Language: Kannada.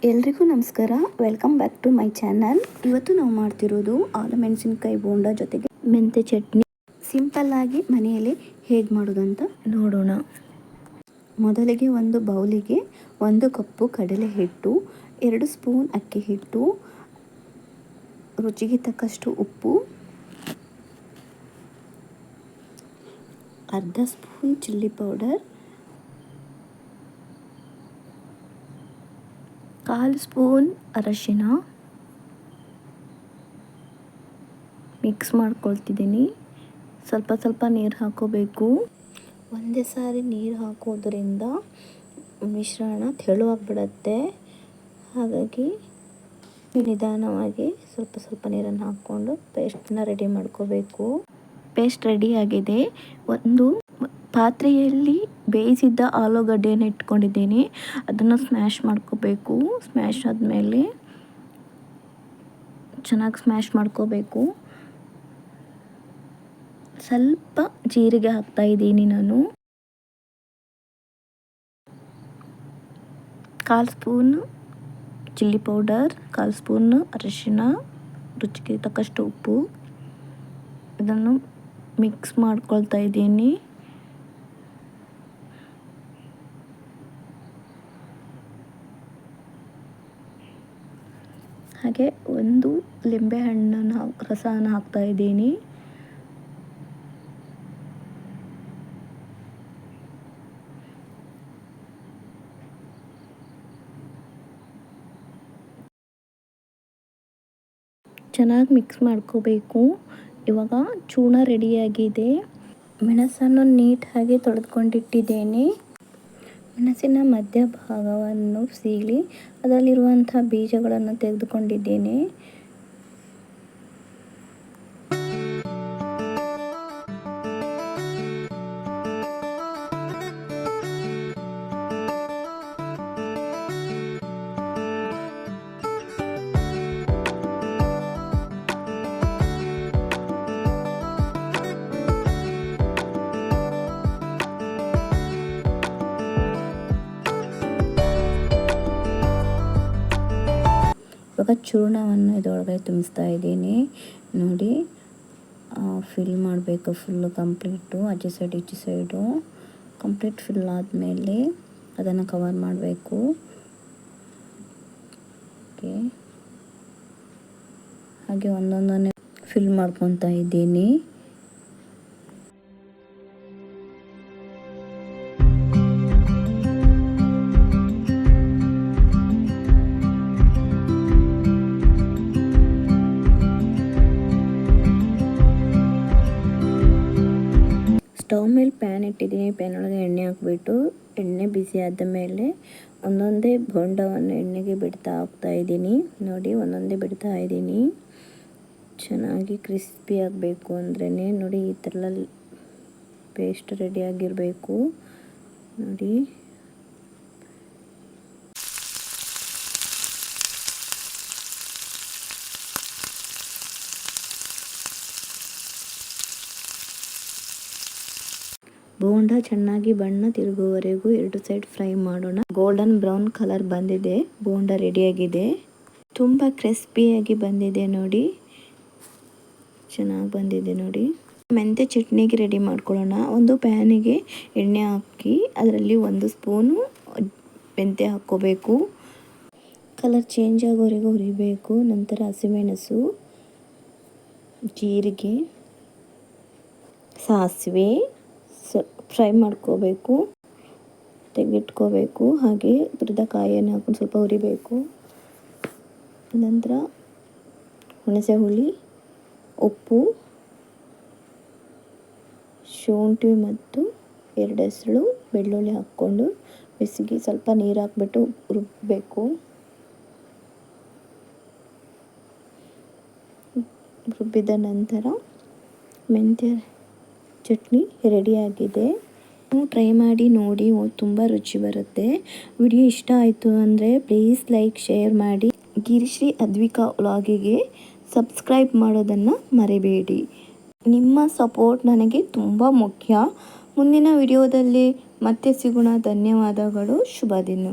ಎಲ್ರಿಗೂ ನಮಸ್ಕಾರ, welcome back to my channel. ಇವತ್ತು ನಾವು ಮಾಡ್ತಿರೋದು ಮೆಣಸಿನಕಾಯಿ ಬೋಂಡ ಜೊತೆಗೆ ಮೆಂತೆ ಚಟ್ನಿ. ಸಿಂಪಲ್ ಆಗಿ ಮನೆಯಲ್ಲಿ ಹೇಗೆ ಮಾಡೋದು ಅಂತ ನೋಡೋಣ. ಮೊದಲಿಗೆ ಒಂದು ಬೌಲಿಗೆ 1 ಕಪ್ಪು ಕಡಲೆ ಹಿಟ್ಟು, 2 ಸ್ಪೂನ್ ಅಕ್ಕಿ ಹಿಟ್ಟು, ರುಚಿಗೆ ತಕ್ಕಷ್ಟು ಉಪ್ಪು, ಅರ್ಧ ಸ್ಪೂನ್ ಚಿಲ್ಲಿ ಪೌಡರ್, 1/4 ಸ್ಪೂನ್ ಅರಶಿನ ಮಿಕ್ಸ್ ಮಾಡ್ಕೊಳ್ತಿದ್ದೀನಿ. ಸ್ವಲ್ಪ ನೀರು ಹಾಕೋಬೇಕು. ಒಂದೇ ಸಾರಿ ನೀರು ಹಾಕೋದ್ರಿಂದ ಮಿಶ್ರಣ ತೆಳುವಾಗಿಬಿಡುತ್ತೆ. ಹಾಗಾಗಿ ನಿಧಾನವಾಗಿ ಸ್ವಲ್ಪ ನೀರನ್ನು ಹಾಕ್ಕೊಂಡು ಪೇಸ್ಟನ್ನ ರೆಡಿ ಮಾಡ್ಕೋಬೇಕು. ಪೇಸ್ಟ್ ರೆಡಿಯಾಗಿದೆ. ಒಂದು ಪಾತ್ರೆಯಲ್ಲಿ ಬೇಯಿಸಿದ್ದ ಆಲೂಗಡ್ಡೆಯನ್ನು ಇಟ್ಕೊಂಡಿದ್ದೀನಿ. ಅದನ್ನು ಸ್ಮ್ಯಾಶ್ ಮಾಡ್ಕೋಬೇಕು. ಸ್ಮ್ಯಾಶ್ ಆದಮೇಲೆ ಚೆನ್ನಾಗಿ ಸ್ಮ್ಯಾಶ್ ಮಾಡ್ಕೋಬೇಕು. ಸ್ವಲ್ಪ ಜೀರಿಗೆ ಹಾಕ್ತಾ ಇದ್ದೀನಿ ನಾನು. 1/4 ಸ್ಪೂನ್ ಚಿಲ್ಲಿ ಪೌಡರ್, 1/4 ಸ್ಪೂನ್ ಅರಿಶಿನ, ರುಚಿಗೆ ತಕ್ಕಷ್ಟು ಉಪ್ಪು. ಇದನ್ನು ಮಿಕ್ಸ್ ಮಾಡ್ಕೊಳ್ತಾ ಇದ್ದೀನಿ. ಹಾಗೆ ಒಂದು ಲಿಂಬೆ ಹಣ್ಣನ್ನು ರಸನ ಹಾಕ್ತಾ ಇದ್ದೀನಿ. ಚೆನ್ನಾಗಿ ಮಿಕ್ಸ್ ಮಾಡ್ಕೋಬೇಕು. ಇವಾಗ ಚೂರ್ಣ ರೆಡಿಯಾಗಿದೆ. ಮೆಣಸನ್ನು ನೀಟಾಗಿ ತೊಳೆದುಕೊಂಡಿಟ್ಟಿದ್ದೇನೆ. ಮೆಣಸಿನ ಮಧ್ಯಭಾಗವನ್ನು ಸೀಳಿ ಅದರಲ್ಲಿರುವಂಥ ಬೀಜಗಳನ್ನು ತೆಗೆದುಕೊಂಡಿದ್ದೇನೆ. ಇವಾಗ ಚೂರ್ಣವನ್ನು ಇದರೊಳಗೆ ತುಂಬಿಸ್ತಾ ಇದ್ದೀನಿ. ನೋಡಿ, ಫಿಲ್ ಮಾಡಬೇಕು ಫುಲ್ಲು ಕಂಪ್ಲೀಟು. ಆಚೆ ಸೈಡು ಈಚೆ ಸೈಡು ಕಂಪ್ಲೀಟ್ ಫಿಲ್ ಆದಮೇಲೆ ಅದನ್ನು ಕವರ್ ಮಾಡಬೇಕು. ಓಕೆ, ಹಾಗೆ ಒಂದೊಂದನ್ನೇ ಫಿಲ್ ಮಾಡ್ಕೊತಾ ಇದ್ದೀನಿ. ಸ್ಟವ್ ಮೇಲೆ ಪ್ಯಾನ್ ಇಟ್ಟಿದ್ದೀನಿ. ಪ್ಯಾನ್ ಒಳಗೆ ಎಣ್ಣೆ ಹಾಕ್ಬಿಟ್ಟು ಎಣ್ಣೆ ಬಿಸಿ ಆದ ಮೇಲೆ ಒಂದೊಂದೇ ಬೋಂಡವನ್ನು ಎಣ್ಣೆಗೆ ಬಿಡ್ತಾ ಹೋಗ್ತಾ ಇದ್ದೀನಿ. ನೋಡಿ, ಒಂದೊಂದೇ ಬಿಡ್ತಾ ಇದ್ದೀನಿ. ಚೆನ್ನಾಗಿ ಕ್ರಿಸ್ಪಿ ಆಗಬೇಕು ಅಂದ್ರೇ ನೋಡಿ ಈ ಥರ ಪೇಸ್ಟ್ ರೆಡಿಯಾಗಿರಬೇಕು. ನೋಡಿ, ಬೋಂಡ ಚೆನ್ನಾಗಿ ಬಣ್ಣ ತಿರುಗುವವರೆಗೂ 2 ಸೈಡ್ ಫ್ರೈ ಮಾಡೋಣ. ಗೋಲ್ಡನ್ ಬ್ರೌನ್ ಕಲರ್ ಬಂದಿದೆ. ಬೋಂಡ ರೆಡಿಯಾಗಿದೆ. ತುಂಬ ಕ್ರಿಸ್ಪಿಯಾಗಿ ಬಂದಿದೆ. ನೋಡಿ, ಚೆನ್ನಾಗಿ ಬಂದಿದೆ. ನೋಡಿ, ಮೆಂತೆ ಚಟ್ನಿಗೆ ರೆಡಿ ಮಾಡ್ಕೊಳ್ಳೋಣ. ಒಂದು ಪ್ಯಾನಿಗೆ ಎಣ್ಣೆ ಹಾಕಿ ಅದರಲ್ಲಿ 1 ಸ್ಪೂನು ಮೆಂತೆ ಹಾಕ್ಕೋಬೇಕು. ಕಲರ್ ಚೇಂಜ್ ಆಗೋವರೆಗೂ ಹುರಿಬೇಕು. ನಂತರ ಹಸಿಮೆಣಸು, ಜೀರಿಗೆ, ಸಾಸಿವೆ ಫ್ರೈ ಮಾಡ್ಕೋಬೇಕು, ತೆಗೆದಿಟ್ಕೋಬೇಕು. ಹಾಗೆ ತುರಿದ ಕಾಯಿಯನ್ನು ಹಾಕೊಂಡು ಸ್ವಲ್ಪ ಹುರಿಬೇಕು. ನಂತರ ಹುಣಸೆ ಹುಳಿ, ಉಪ್ಪು, ಶುಂಠಿ ಮತ್ತು 2 ಎಸಳು ಬೆಳ್ಳುಳ್ಳಿ ಹಾಕ್ಕೊಂಡು ಬಿಸಿಗೆ ಸ್ವಲ್ಪ ನೀರು ಹಾಕ್ಬಿಟ್ಟು ರುಬ್ಬಬೇಕು. ರುಬ್ಬಿದ ನಂತರ ಮೆಂತ್ಯ ಚಟ್ನಿ ರೆಡಿಯಾಗಿದೆ. ನೀವು ಟ್ರೈ ಮಾಡಿ ನೋಡಿ, ತುಂಬ ರುಚಿ ಬರುತ್ತೆ. ವಿಡಿಯೋ ಇಷ್ಟ ಆಯಿತು ಅಂದರೆ ಪ್ಲೀಸ್ ಲೈಕ್, ಶೇರ್ ಮಾಡಿ. ಗಿರಿಶ್ರೀ ಅದ್ವಿಕಾ ವ್ಲಾಗಿಗೆ ಸಬ್ಸ್ಕ್ರೈಬ್ ಮಾಡೋದನ್ನು ಮರಿಬೇಡಿ. ನಿಮ್ಮ ಸಪೋರ್ಟ್ ನನಗೆ ತುಂಬ ಮುಖ್ಯ. ಮುಂದಿನ ವಿಡಿಯೋದಲ್ಲಿ ಮತ್ತೆ ಸಿಗೋಣ. ಧನ್ಯವಾದಗಳು. ಶುಭ ದಿನ.